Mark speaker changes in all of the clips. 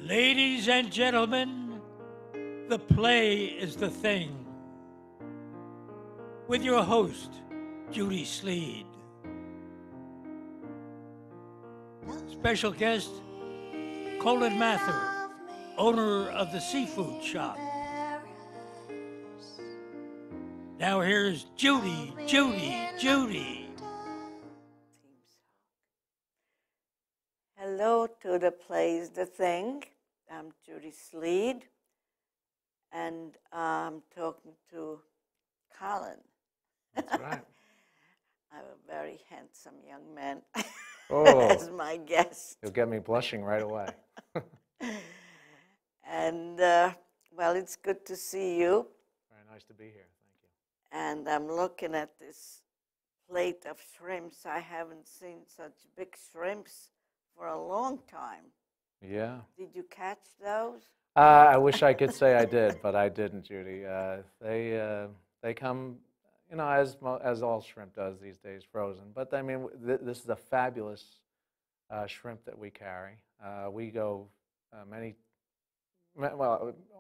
Speaker 1: Ladies and gentlemen, the play is the thing. With your host, Judy Sleed. Special guest, Colin Mather, owner of the seafood shop. Now here's Judy.
Speaker 2: Hello to the Plays the Thing. I'm Judy Sleed, and I'm talking to Colin.
Speaker 3: That's right.
Speaker 2: I have a very handsome young man
Speaker 3: Oh,
Speaker 2: as my guest.
Speaker 3: you'll get me blushing right away.
Speaker 2: And, well, it's good to see you.
Speaker 3: Very nice to be here. Thank you.
Speaker 2: And I'm looking at this plate of shrimps. I haven't seen such big shrimps for a long time.
Speaker 3: Yeah.
Speaker 2: Did you catch those?
Speaker 3: I wish I could say I did, but I didn't, Judy. They come, as all shrimp does these days, frozen. But I mean, this is a fabulous shrimp that we carry. We go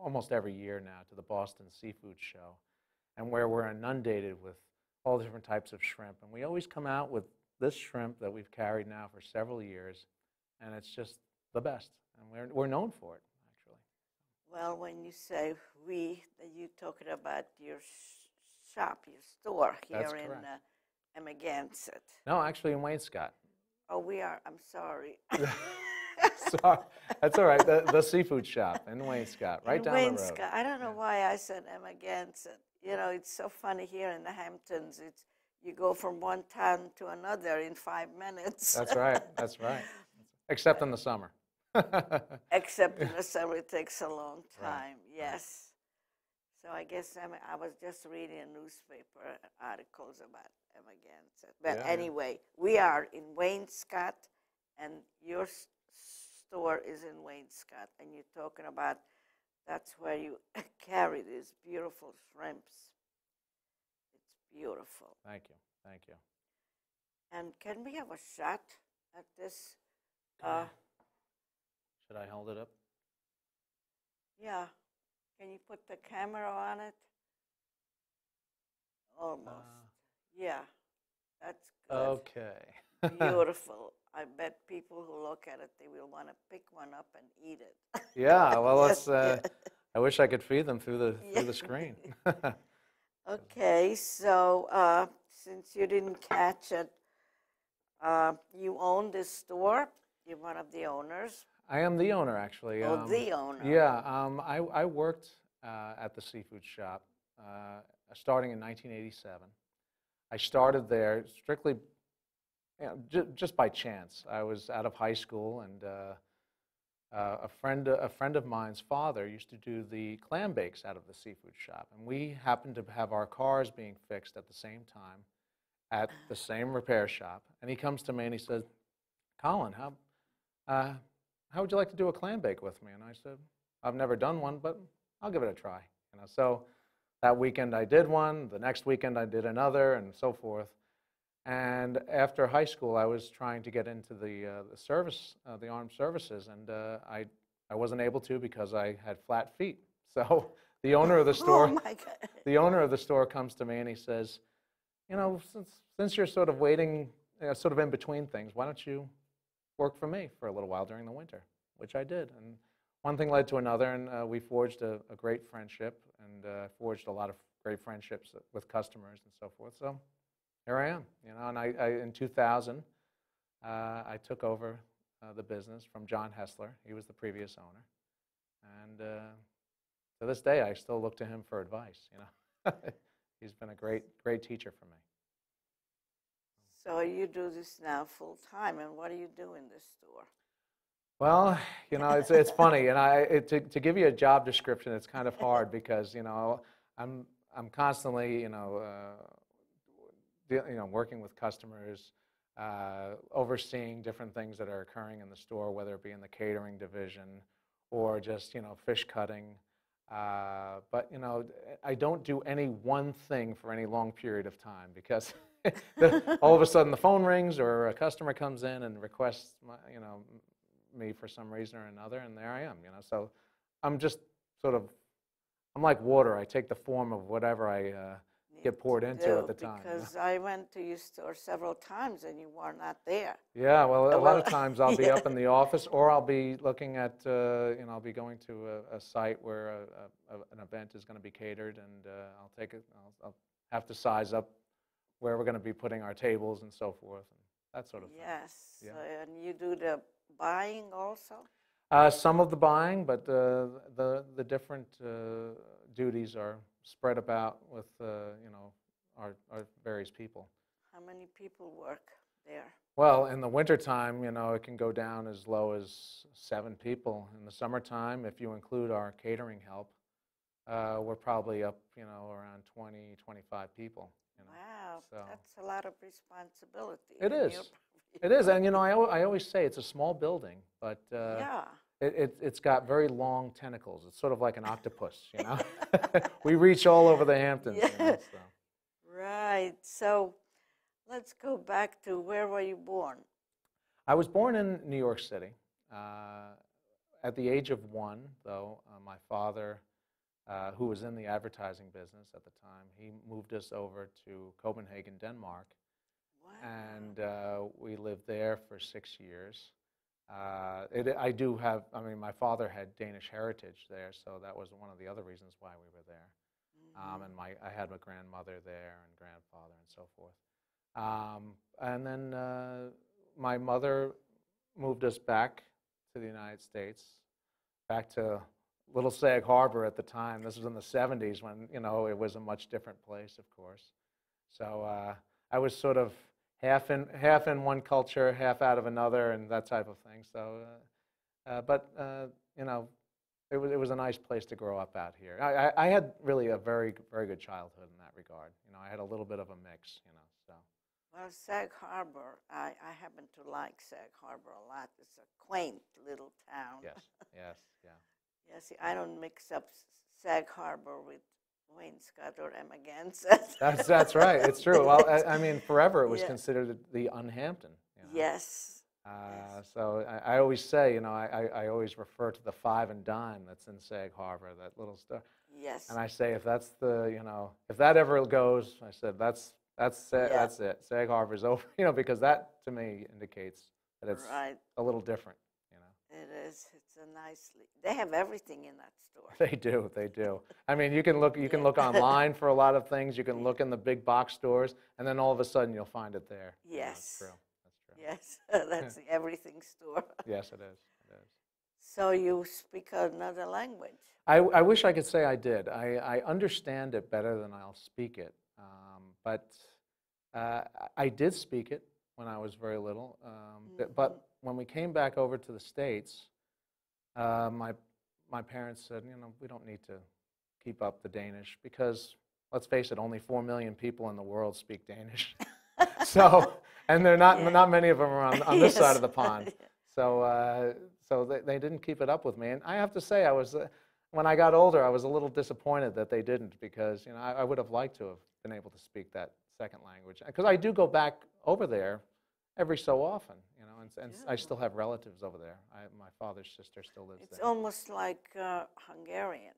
Speaker 3: almost every year now to the Boston Seafood Show, and where we're inundated with all different types of shrimp. And we always come out with this shrimp that we've carried now for several years, and it's just the best. And we're known for it, actually.
Speaker 2: Well, when you say we, you're talking about your shop, your store
Speaker 3: That's
Speaker 2: here in
Speaker 3: correct.
Speaker 2: Amagansett.
Speaker 3: No, actually in Wainscott.
Speaker 2: Oh, we are. I'm sorry.
Speaker 3: So, that's all right. The seafood shop in Wainscott, right down the road.
Speaker 2: Wainscott. I don't know why I said Amagansett. It's so funny here in the Hamptons. You go from one town to another in 5 minutes.
Speaker 3: That's right. That's right. Except in the summer.
Speaker 2: Except in the summer, it takes a long time.
Speaker 3: Right.
Speaker 2: Yes. So I guess I was just reading a newspaper articles about Amagansett. But
Speaker 3: Yeah.
Speaker 2: anyway, we are in Wainscott, and your store is in Wainscott, and you're talking about that's where you carry these beautiful shrimps. It's beautiful.
Speaker 3: Thank you. Thank you.
Speaker 2: And can we have a shot at this?
Speaker 3: Should I hold it up?
Speaker 2: Yeah. Can you put the camera on it? Almost. Yeah. That's good.
Speaker 3: Okay.
Speaker 2: Beautiful. I bet people who look at it, they will want to pick one up and eat it.
Speaker 3: Yeah. Well,
Speaker 2: Yes.
Speaker 3: I wish I could feed them through the screen.
Speaker 2: Okay. So since you didn't catch it, you own this store. You're one of the owners.
Speaker 3: I am the owner, actually.
Speaker 2: Oh, the owner.
Speaker 3: Yeah. I worked at the seafood shop starting in 1987. I started there strictly, just by chance. I was out of high school, and a friend of mine's father used to do the clam bakes out of the seafood shop, and we happened to have our cars being fixed at the same time at the same repair shop. And he comes to me and he says, "Colin, how would you like to do a clam bake with me?" And I said, "I've never done one, but I'll give it a try." So that weekend I did one. The next weekend I did another, and so forth. And after high school, I was trying to get into the service, the armed services, and I wasn't able to because I had flat feet. So the owner of the store,
Speaker 2: Oh my God.
Speaker 3: the owner of the store comes to me and he says, since you're sort of waiting, sort of in between things, why don't you work for me for a little while during the winter? Which I did, and one thing led to another, and we forged a great friendship, and forged a lot of great friendships with customers and so forth. So here I am, and I in 2000, I took over the business from John Hessler. He was the previous owner, and to this day, I still look to him for advice. He's been a great teacher for me.
Speaker 2: So you do this now full time, and what do you do in this store?
Speaker 3: Well, it's funny, and to give you a job description, it's kind of hard because I'm constantly working with customers, overseeing different things that are occurring in the store, whether it be in the catering division or just fish cutting. But I don't do any one thing for any long period of time because all of a sudden the phone rings or a customer comes in and requests me for some reason or another, and there I am, you know. So I'm just sort of, I'm like water. I take the form of whatever I
Speaker 2: Need
Speaker 3: get poured
Speaker 2: to
Speaker 3: into
Speaker 2: do,
Speaker 3: at the time. You know?
Speaker 2: because I went to your store several times and you were not there.
Speaker 3: Yeah, well, a lot
Speaker 2: Well,
Speaker 3: of times I'll be
Speaker 2: yeah.
Speaker 3: up in the office, or I'll be looking at, you know, I'll be going to a site where an event is going to be catered, and I'll take it. I'll have to size up where we're going to be putting our tables and so forth, and that sort of thing.
Speaker 2: Yes,
Speaker 3: Yeah.
Speaker 2: and you do the buying also?
Speaker 3: Some of the buying, but the different duties are spread about with, you know, our various people.
Speaker 2: How many people work there?
Speaker 3: Well, in the wintertime, you know, it can go down as low as 7 people. In the summertime, if you include our catering help, we're probably up, you know, around 20, 25 people. You know.
Speaker 2: Wow,
Speaker 3: So
Speaker 2: that's a lot of responsibility.
Speaker 3: it
Speaker 2: and
Speaker 3: is.
Speaker 2: you're-
Speaker 3: It is, and you know, I always say it's a small building, but
Speaker 2: Yeah.
Speaker 3: it's got very long tentacles. It's sort of like an octopus, you know. We reach all over the Hamptons. You know,
Speaker 2: Yeah.
Speaker 3: so.
Speaker 2: Right. So let's go back to where were you born?
Speaker 3: I was born in New York City. At the age of 1, though, my father, who was in the advertising business at the time, he moved us over to Copenhagen, Denmark,
Speaker 2: Wow.
Speaker 3: and we lived there for 6 years. I do have, I mean, my father had Danish heritage there, so that was one of the other reasons why we were there. And I had my grandmother there and grandfather and so forth. And then my mother moved us back to the United States, back to Little Sag Harbor at the time. This was in the 70s when, you know, it was a much different place, of course. So I was sort of half in one culture, half out of another, and that type of thing. So, you know, it was a nice place to grow up out here. I had really a very good childhood in that regard. You know, I had a little bit of a mix. You know, so.
Speaker 2: Well, Sag Harbor, I happen to like Sag Harbor a lot. It's a quaint little town.
Speaker 3: Yes. Yes. Yeah.
Speaker 2: Yeah, see, I don't mix up Sag Harbor with Wainscott or Amagansett.
Speaker 3: That's right. It's true. Well, I mean, forever it was
Speaker 2: Yeah.
Speaker 3: considered the unhampton. You know?
Speaker 2: Yes.
Speaker 3: So I always say, you know, I always refer to the 5 and Dime that's in Sag Harbor, that little store.
Speaker 2: Yes.
Speaker 3: And I say, if that's the, you know, if that ever goes, I said, that's it. Sag Harbor's over, you know, because that to me indicates that it's
Speaker 2: Right.
Speaker 3: a little different, you know.
Speaker 2: It is. It's a nicely. They have everything in that store.
Speaker 3: They do, they do. I mean, you can look online for a lot of things. You can look in the big box stores, and then all of a sudden you'll find it there.
Speaker 2: Yes.
Speaker 3: You know, that's true.
Speaker 2: Yes, that's the everything store.
Speaker 3: Yes, it is. It is.
Speaker 2: So you speak another language?
Speaker 3: I wish I could say I did. I understand it better than I'll speak it. But I did speak it when I was very little. But when we came back over to the States, my parents said, you know, we don't need to keep up the Danish because, let's face it, only 4 million people in the world speak Danish. So, and there are not many of them are on this side of the pond. So, they didn't keep it up with me. And I have to say, I was, when I got older, I was a little disappointed that they didn't, because, you know, I would have liked to have been able to speak that second language. Because I do go back over there every so often, you know, and I still have relatives over there. My father's sister still lives there.
Speaker 2: It's almost like Hungarian.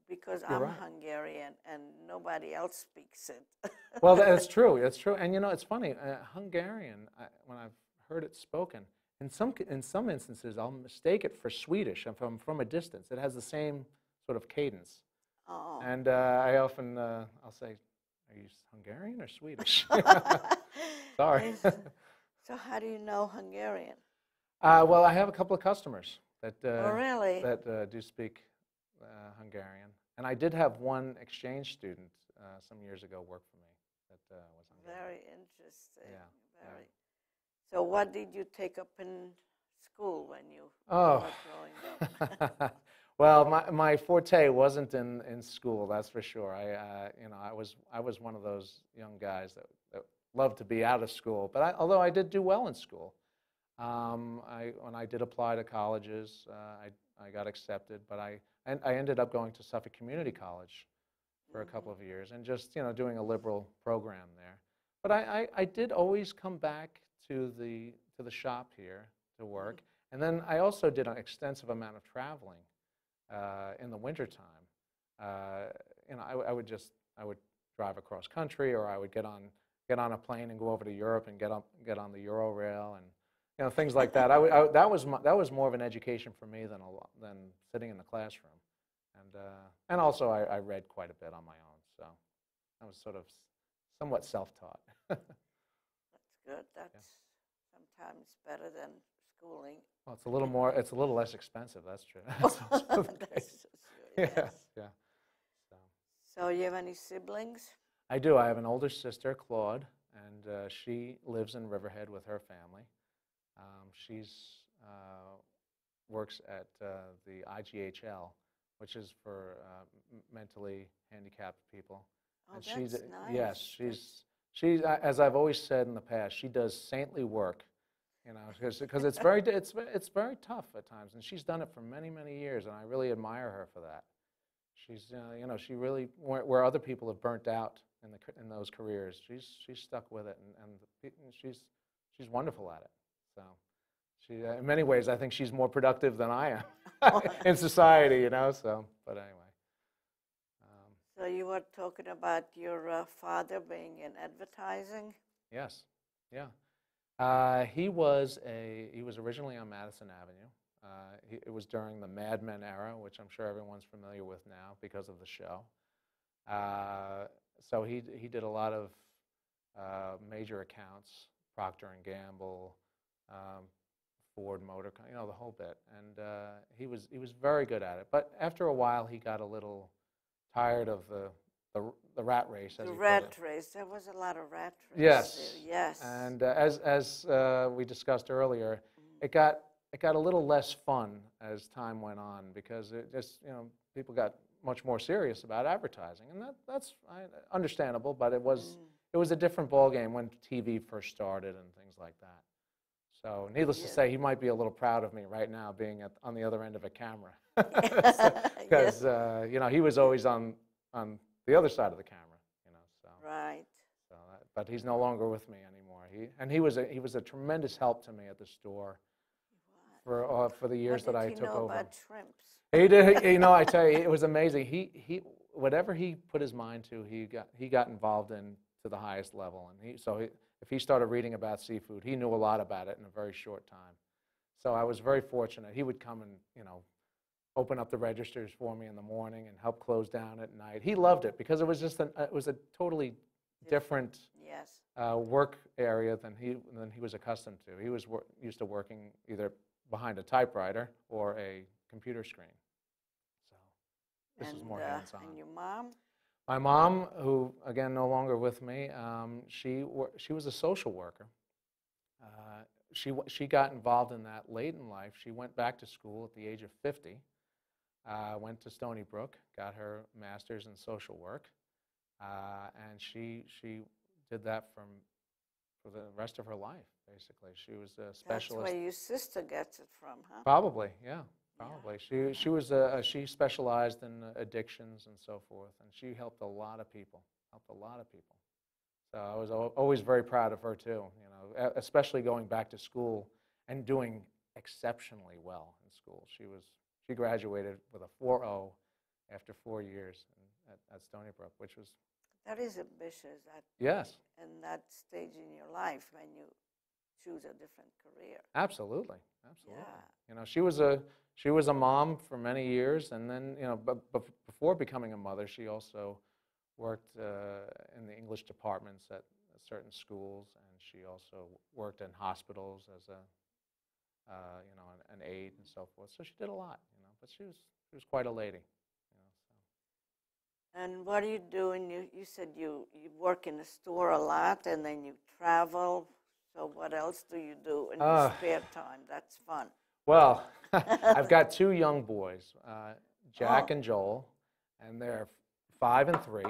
Speaker 2: Because I'm
Speaker 3: right.
Speaker 2: Hungarian and nobody else speaks it.
Speaker 3: Well, that's true. That's true. And you know, it's funny. Hungarian, when I've heard it spoken, in some instances, I'll mistake it for Swedish and from a distance. It has the same sort of cadence.
Speaker 2: Oh.
Speaker 3: And I often I'll say, "Are you Hungarian or Swedish?" Sorry.
Speaker 2: So how do you know Hungarian?
Speaker 3: Well, I have a couple of customers that
Speaker 2: Oh, really?
Speaker 3: that do speak Hungarian. And I did have one exchange student some years ago work for me that was Hungarian.
Speaker 2: Very interesting.
Speaker 3: Yeah.
Speaker 2: Very. So what did you take up in school when you
Speaker 3: Oh.
Speaker 2: were growing up?
Speaker 3: Well, my forte wasn't in school, that's for sure. You know, I was one of those young guys that loved to be out of school. But although I did do well in school, when I did apply to colleges, I got accepted. But I ended up going to Suffolk Community College for a couple of years and just, you know, doing a liberal program there. But I did always come back to the shop here to work. And then I also did an extensive amount of traveling in the wintertime. You know, I would drive across country, or I would get on a plane and go over to Europe and get on the Eurorail, and you know, things like that. That was more of an education for me than sitting in the classroom, and also I read quite a bit on my own, so I was sort of somewhat self-taught.
Speaker 2: That's good. That's sometimes better than schooling.
Speaker 3: Well, it's a little less expensive. That's true. That's also the
Speaker 2: That's
Speaker 3: case.
Speaker 2: true,
Speaker 3: Yeah,
Speaker 2: yes.
Speaker 3: yeah.
Speaker 2: So you have any siblings?
Speaker 3: I do. I have an older sister, Claude, and she lives in Riverhead with her family. She's works at the IGHL, which is for mentally handicapped people.
Speaker 2: Oh,
Speaker 3: And
Speaker 2: that's nice.
Speaker 3: yes, she's as I've always said in the past, she does saintly work, you know, because it's very tough at times, and she's done it for many years, and I really admire her for that. She's you know, she really, where other people have burnt out in those careers, she's stuck with it, and she's wonderful at it. So she, in many ways, I think she's more productive than I am in society, you know. So, but anyway.
Speaker 2: So you were talking about your father being in advertising?
Speaker 3: Yes, yeah. He was originally on Madison Avenue. It was during the Mad Men era, which I'm sure everyone's familiar with now because of the show. So he did a lot of major accounts, Procter and Gamble, Ford Motor, you know, the whole bit. And he was very good at it. But after a while, he got a little tired of the rat race, as
Speaker 2: The
Speaker 3: he
Speaker 2: rat
Speaker 3: put it.
Speaker 2: race. There was a lot of rat race.
Speaker 3: Yes.
Speaker 2: There. Yes.
Speaker 3: And as we discussed earlier, it got a little less fun as time went on, because it just, you know, people got much more serious about advertising, and that's understandable. But it was a different ballgame when TV first started and things like that. So needless to say, he might be a little proud of me right now, being on the other end of a camera, because you know, he was always on the other side of the camera, you know. So
Speaker 2: right.
Speaker 3: So, but he's no longer with me anymore. He was a tremendous help to me at the store for the years that I took over.
Speaker 2: What did he know about shrimps?
Speaker 3: He did. You know, I tell you, it was amazing. He whatever he put his mind to, he got involved in to the highest level. And if he started reading about seafood, he knew a lot about it in a very short time. So I was very fortunate. He would come and, you know, open up the registers for me in the morning and help close down at night. He loved it, because it was just it was a totally different work area than he was accustomed to. He was used to working either behind a typewriter or a computer screen. So this is more hands-on.
Speaker 2: And your mom?
Speaker 3: My mom, who again no longer with me, she was a social worker. She got involved in that late in life. She went back to school at the age of 50. Went to Stony Brook, got her master's in social work, and she did that for the rest of her life, basically. She was a specialist.
Speaker 2: That's where your sister gets it from, huh?
Speaker 3: Probably, yeah, probably. Yeah. She specialized in addictions and so forth, and she helped a lot of people. So I was always very proud of her too. You know, especially going back to school and doing exceptionally well in school. She graduated with a 4.0 after 4 years at Stony Brook, which was...
Speaker 2: That is ambitious.
Speaker 3: Yes.
Speaker 2: In that stage in your life when you choose a different career.
Speaker 3: Absolutely. Yeah. You know, she was a mom for many years, and then, you know, but before becoming a mother, she also worked in the English departments at certain schools, and she also worked in hospitals as you know, an aide and so forth. So she did a lot, you know, but she was quite a lady, you know. So.
Speaker 2: And what do you do? And you said you work in the store a lot, and then you travel. So what else do you do in your spare time? That's fun.
Speaker 3: Well, I've got 2 young boys, Jack and Joel, and they're 5 and 3.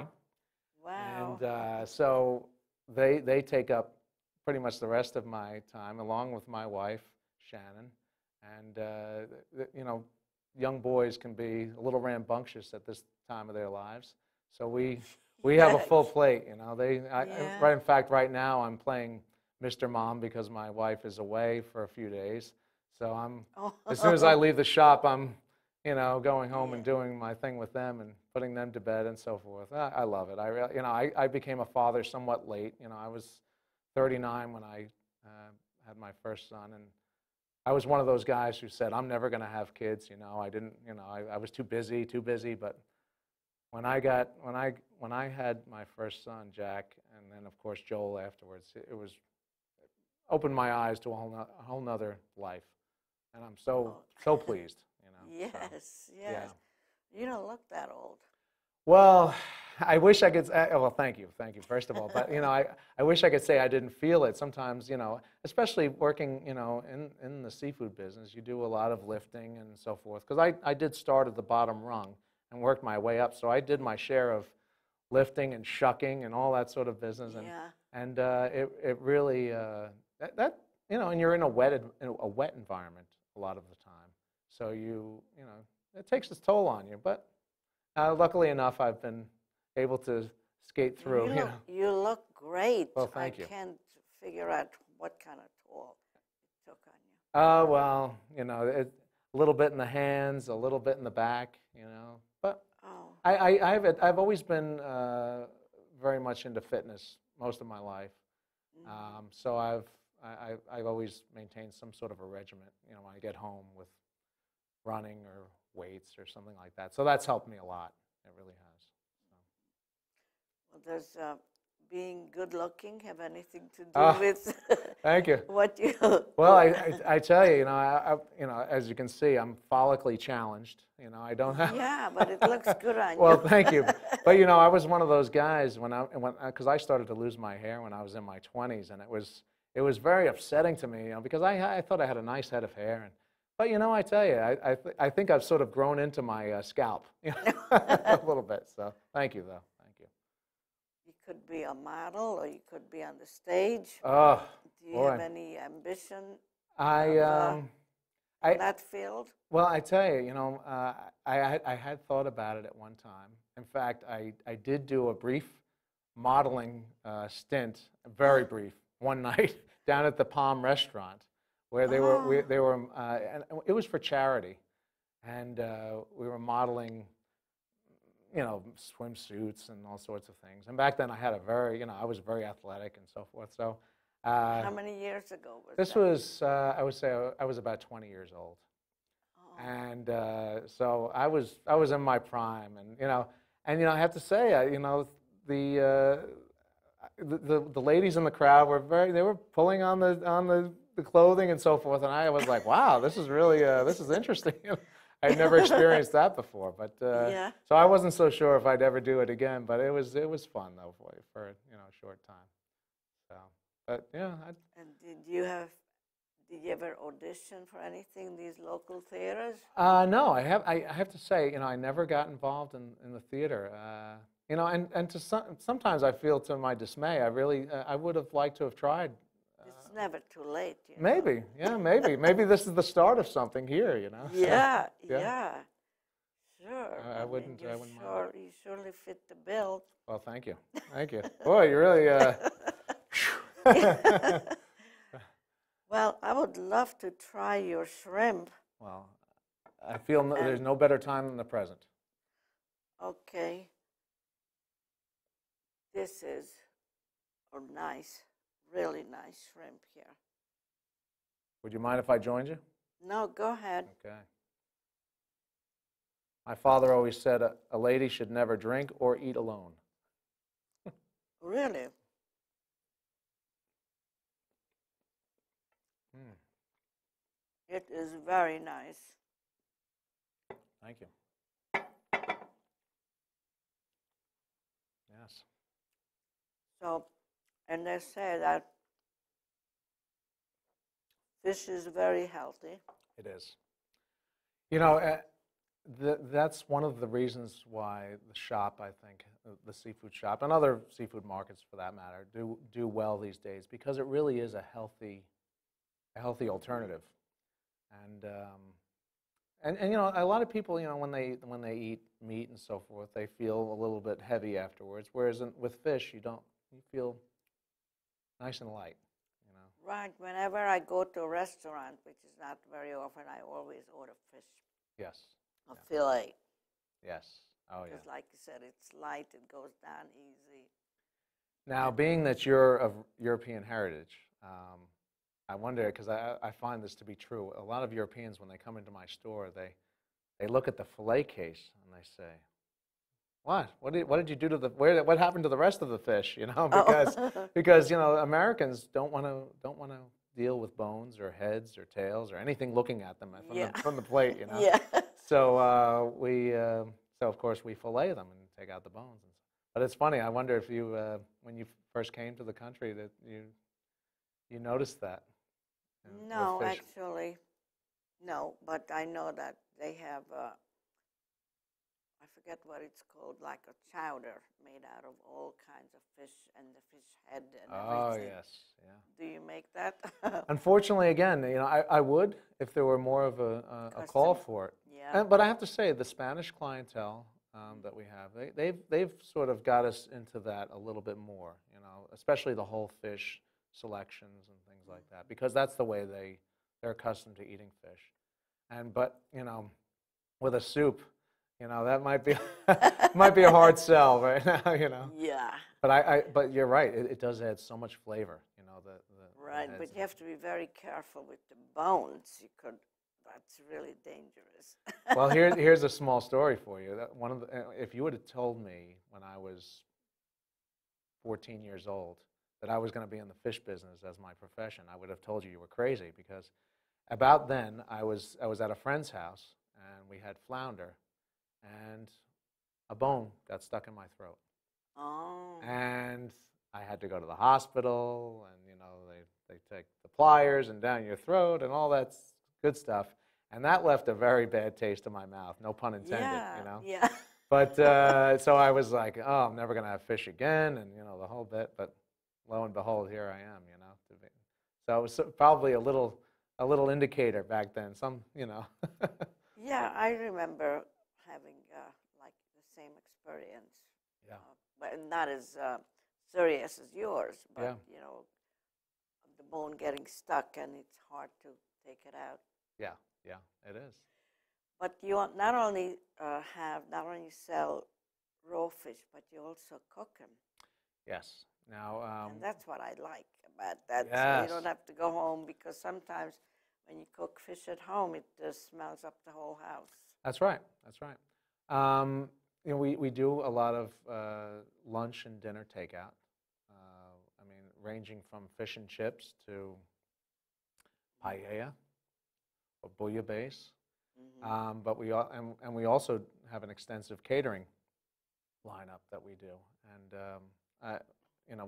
Speaker 2: Wow.
Speaker 3: And so they take up pretty much the rest of my time, along with my wife, Shannon. And, you know, young boys can be a little rambunctious at this time of their lives. So we have a full plate, you know. In fact, right now I'm playing Mr. Mom because my wife is away for a few days. So I'm,
Speaker 2: Oh.
Speaker 3: as soon as I leave the shop, I'm, going home and
Speaker 2: Yeah.
Speaker 3: doing my thing with them and putting them to bed and so forth. I love it. I became a father somewhat late. I was 39 when I had my first son, and I was one of those guys who said, I'm never going to have kids. I didn't, I was too busy. But when I had my first son, Jack, and then of course Joel afterwards, it was opened my eyes to a whole nother life, and I'm so pleased.
Speaker 2: Yes,
Speaker 3: So,
Speaker 2: yes.
Speaker 3: yeah.
Speaker 2: You don't look that old.
Speaker 3: Well, I wish I could. Well, thank you, first of all. But I wish I could say I didn't feel it. Sometimes, especially working, in the seafood business, you do a lot of lifting and so forth. Because I did start at the bottom rung and worked my way up, so I did my share of lifting and shucking and all that sort of business.
Speaker 2: Yeah.
Speaker 3: And it really that and you're in a wet environment a lot of the time, so it takes its toll on you. But luckily enough, I've been able to skate through.
Speaker 2: You look great.
Speaker 3: Well, thank you.
Speaker 2: I can't figure out what kind of toll it took on you.
Speaker 3: Well, a little bit in the hands, a little bit in the back, But
Speaker 2: Oh.
Speaker 3: I've always been very much into fitness most of my life. So I've always maintained some sort of a regimen, when I get home with running or weights or something like that. So that's helped me a lot. It really has.
Speaker 2: Well, does being good looking have anything to do with
Speaker 3: Thank you.
Speaker 2: what you?
Speaker 3: Well, I tell you, as you can see, I'm follically challenged. I don't have.
Speaker 2: Yeah, but it looks good on you.
Speaker 3: Well, thank you. But I was one of those guys because I started to lose my hair when I was in my 20s, and it was very upsetting to me, because I thought I had a nice head of hair, but I tell you, I think I've sort of grown into my scalp a little bit. So thank you, though. Thank you.
Speaker 2: You could be a model, or you could be on the stage.
Speaker 3: Oh,
Speaker 2: Do you
Speaker 3: boy.
Speaker 2: have any ambition
Speaker 3: I
Speaker 2: in that field?
Speaker 3: Well, I tell you, I had thought about it at one time. In fact, I did do a brief modeling stint, very brief, one night down at the Palm Restaurant, where they were and it was for charity, and we were modeling, swimsuits and all sorts of things. And back then, I had I was very athletic and so forth. So.
Speaker 2: How many years ago was
Speaker 3: This
Speaker 2: that?
Speaker 3: was, I would say, I was about 20 years old, and so I was in my prime, and I have to say, the ladies in the crowd they were pulling on the clothing and so forth, and I was like, wow, this is really this is interesting. I'd never experienced that before, but
Speaker 2: Yeah.
Speaker 3: so I wasn't so sure if I'd ever do it again, but it was fun though for a short time. So. But yeah.
Speaker 2: And did you ever audition for anything in these local theaters?
Speaker 3: No, I have to say, I never got involved in the theater. And sometimes I feel to my dismay, I would have liked to have tried.
Speaker 2: It's never too late.
Speaker 3: Maybe, yeah, maybe. Maybe this is the start of something here,
Speaker 2: Yeah,
Speaker 3: Yeah.
Speaker 2: yeah. Sure.
Speaker 3: I wouldn't mind.
Speaker 2: You surely fit the bill.
Speaker 3: Well, thank you. Thank you. Boy, you really.
Speaker 2: Well, I would love to try your shrimp.
Speaker 3: Well, I feel there's no better time than the present.
Speaker 2: Okay. This is a nice, really nice shrimp here.
Speaker 3: Would you mind if I joined you?
Speaker 2: No, go ahead.
Speaker 3: Okay. My father always said a lady should never drink or eat alone.
Speaker 2: Really? It is very nice.
Speaker 3: Thank you. Yes.
Speaker 2: So, and they say that fish is very healthy.
Speaker 3: It is. That's one of the reasons why the shop, I think, the seafood shop, and other seafood markets for that matter, do well these days, because it really is a healthy alternative. And a lot of people, when they eat meat and so forth, they feel a little bit heavy afterwards. Whereas with fish, you feel nice and light.
Speaker 2: Right. Whenever I go to a restaurant, which is not very often, I always order fish,
Speaker 3: Yes.
Speaker 2: a
Speaker 3: Yeah.
Speaker 2: fillet.
Speaker 3: Yes. Oh, yeah.
Speaker 2: Because, like you said, it's light, it goes down easy.
Speaker 3: Now, being that you're of European heritage, I wonder, because I find this to be true. A lot of Europeans, when they come into my store, they look at the fillet case and they say, what did you do to what happened to the rest of the fish? You know,
Speaker 2: Oh.
Speaker 3: because you know Americans don't want to deal with bones or heads or tails or anything looking at them from
Speaker 2: Yeah.
Speaker 3: from the plate. You know.
Speaker 2: Yeah.
Speaker 3: So so of course we fillet them and take out the bones. But it's funny. I wonder if you when you first came to the country that you noticed that. With
Speaker 2: No,
Speaker 3: fish.
Speaker 2: actually, no. But I know that they have, I forget what it's called, like a chowder made out of all kinds of fish and the fish head and
Speaker 3: Oh
Speaker 2: everything.
Speaker 3: yes, yeah.
Speaker 2: Do you make that?
Speaker 3: Unfortunately, again, you know, I would if there were more of a call
Speaker 2: Custom.
Speaker 3: for it.
Speaker 2: Yeah.
Speaker 3: But I have to say, the Spanish clientele that we have, they've sort of got us into that a little bit more. You know, especially the whole fish selections and things like that, because that's the way they're accustomed to eating fish. But you know, with a soup, you know, that might be might be a hard sell right now. You know.
Speaker 2: Yeah.
Speaker 3: But you're right. It does add so much flavor. You know the
Speaker 2: Right,
Speaker 3: heads
Speaker 2: but
Speaker 3: and-
Speaker 2: you have to be very careful with the bones. You could, that's really dangerous.
Speaker 3: Well, here's a small story for you. That one of if you would have told me when I was 14 years old that I was going to be in the fish business as my profession, I would have told you were crazy, because about then I was at a friend's house and we had flounder, and a bone got stuck in my throat.
Speaker 2: Oh.
Speaker 3: And I had to go to the hospital, and you know they take the pliers and down your throat and all that good stuff, and that left a very bad taste in my mouth. No pun intended,
Speaker 2: Yeah,
Speaker 3: you know.
Speaker 2: yeah.
Speaker 3: But so I was like, oh, I'm never gonna have fish again, and you know the whole bit. But lo and behold, here I am, you know. So it was probably a little indicator back then. Some, you know.
Speaker 2: Yeah, I remember having like the same experience.
Speaker 3: Yeah.
Speaker 2: But not as serious as yours, but
Speaker 3: Yeah.
Speaker 2: you know, the bone getting stuck and it's hard to take it out.
Speaker 3: Yeah, yeah, it is.
Speaker 2: But you not only not only sell raw fish, but you also cook them.
Speaker 3: Yes. Now.
Speaker 2: And that's what I like about that. So you
Speaker 3: Yes.
Speaker 2: don't have to go home, because sometimes when you cook fish at home, it just smells up the whole house.
Speaker 3: That's right. That's right. You know, we do a lot of lunch and dinner takeout. I mean, ranging from fish and chips to paella or bouillabaisse. But we also have an extensive catering lineup that we do, and you know,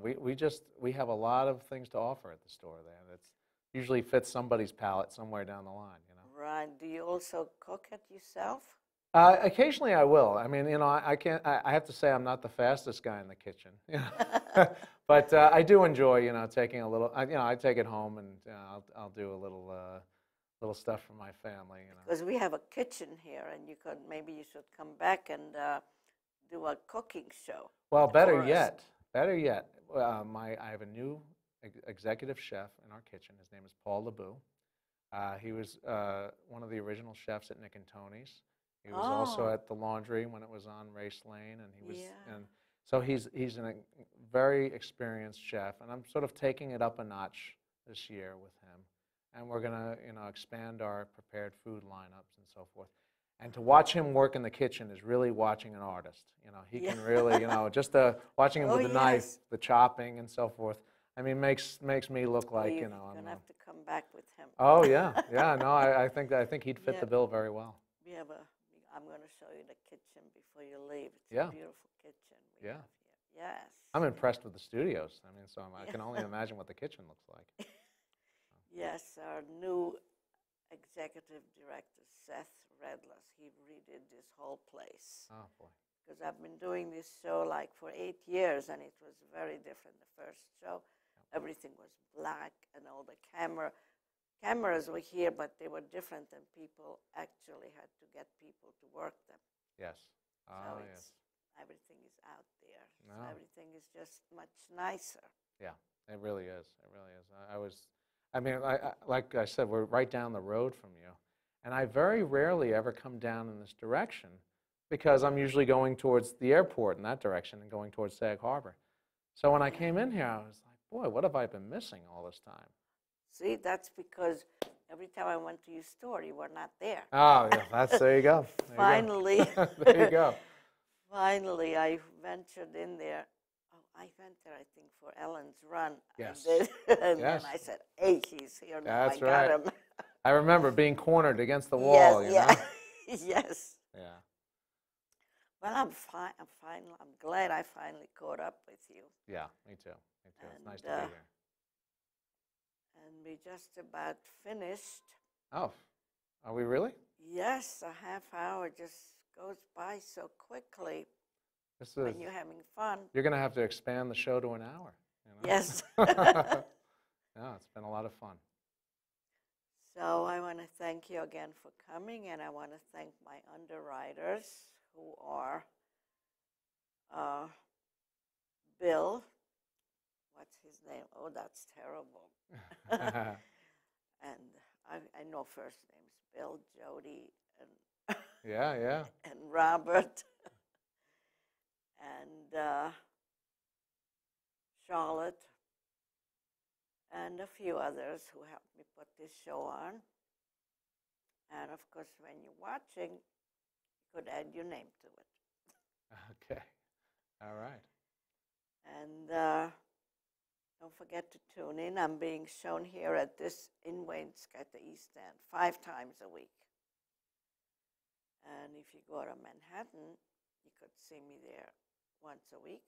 Speaker 3: we have a lot of things to offer at the store there. That's usually fits somebody's palate somewhere down the line. You know.
Speaker 2: Right. Do you also cook it yourself?
Speaker 3: Occasionally I will. I mean, you know, I can't. I have to say I'm not the fastest guy in the kitchen. You know? But I do enjoy, you know, taking a little. You know, I take it home and I'll do a little stuff for my family. You know.
Speaker 2: Because we have a kitchen here, and maybe you should come back and do a cooking show.
Speaker 3: Well,
Speaker 2: for
Speaker 3: better
Speaker 2: us.
Speaker 3: yet, I have a new executive chef in our kitchen. His name is Paul LeBou. He was one of the original chefs at Nick and Tony's. He was also at the Laundry when it was on Race Lane, and he was, and so he's a very experienced chef, and I'm sort of taking it up a notch this year with him, and we're gonna, you know, expand our prepared food lineups and so forth. And to watch him work in the kitchen is really watching an artist. You know, he can really, you know, just watching him with the knife, the chopping and so forth. I mean, makes me look like, you know,
Speaker 2: You're gonna have to come back with him.
Speaker 3: Oh yeah, yeah. No, I think he'd fit the bill very well.
Speaker 2: I'm going to show you the kitchen before you leave. It's
Speaker 3: Yeah.
Speaker 2: a beautiful kitchen. We
Speaker 3: Yeah.
Speaker 2: have here. Yes.
Speaker 3: I'm impressed with the studios. I mean, so I can only imagine what the kitchen looks like.
Speaker 2: Yes, our new executive director, Seth Redless, he redid this whole place.
Speaker 3: Oh boy.
Speaker 2: Because I've been doing this show like for 8 years, and it was very different. The first show, everything was black, and all the cameras were here, but they were different, and people actually had to get people to work them.
Speaker 3: Yes. Oh
Speaker 2: So
Speaker 3: yes.
Speaker 2: everything is out there.
Speaker 3: No.
Speaker 2: So everything is just much nicer.
Speaker 3: Yeah, it really is. It really is. I was I mean, like I said, we're right down the road from you. And I very rarely ever come down in this direction because I'm usually going towards the airport in that direction and going towards Sag Harbor. So when I came in here, I was like, boy, what have I been missing all this time?
Speaker 2: See, that's because every time I went to your store, you were not there.
Speaker 3: Oh, yeah, there you go. There
Speaker 2: Finally.
Speaker 3: You go. There you go.
Speaker 2: Finally, I ventured in there. Oh, I went there, I think, for Ellen's run.
Speaker 3: Yes.
Speaker 2: I did. And
Speaker 3: Yes.
Speaker 2: then I said, hey, he's here now.
Speaker 3: That's
Speaker 2: I got
Speaker 3: right.
Speaker 2: him.
Speaker 3: I remember being cornered against the wall,
Speaker 2: Yes,
Speaker 3: you
Speaker 2: yeah.
Speaker 3: know?
Speaker 2: Yes.
Speaker 3: Yeah.
Speaker 2: Well, I'm fine. I'm glad I finally caught up with you.
Speaker 3: Yeah, me too. Me too. It's nice to
Speaker 2: And,
Speaker 3: be here.
Speaker 2: And we just about finished.
Speaker 3: Oh, are we really?
Speaker 2: Yes, a half hour just goes by so quickly
Speaker 3: This is,
Speaker 2: when you're having fun.
Speaker 3: you're going to have to expand the show to an hour. You know?
Speaker 2: Yes.
Speaker 3: No, it's been a lot of fun.
Speaker 2: So I want to thank you again for coming, and I want to thank my underwriters who are Bill. What's his name? Oh, that's terrible. And I know first names, Bill, Jody, and
Speaker 3: Yeah, yeah.
Speaker 2: and Robert, and Charlotte, and a few others who helped me put this show on. And of course, when you're watching, you could add your name to it.
Speaker 3: Okay. All right.
Speaker 2: And don't forget to tune in. I'm being shown here at this in Wainscott, the East End, 5 times a week. And if you go to Manhattan, you could see me there once a week.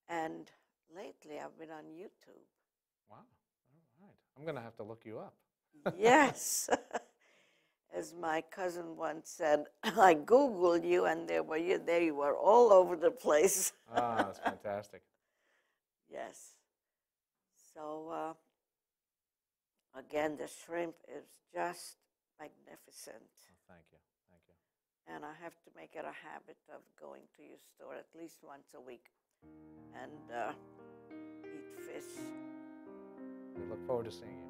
Speaker 2: And lately, I've been on YouTube.
Speaker 3: Wow. All right. I'm going to have to look you up.
Speaker 2: Yes. As my cousin once said, I Googled you, and there you were all over the place.
Speaker 3: Ah, that's fantastic.
Speaker 2: Yes. So, again, the shrimp is just magnificent.
Speaker 3: Oh, thank you. Thank you.
Speaker 2: And I have to make it a habit of going to your store at least once a week and eat fish.
Speaker 3: We look forward to seeing you.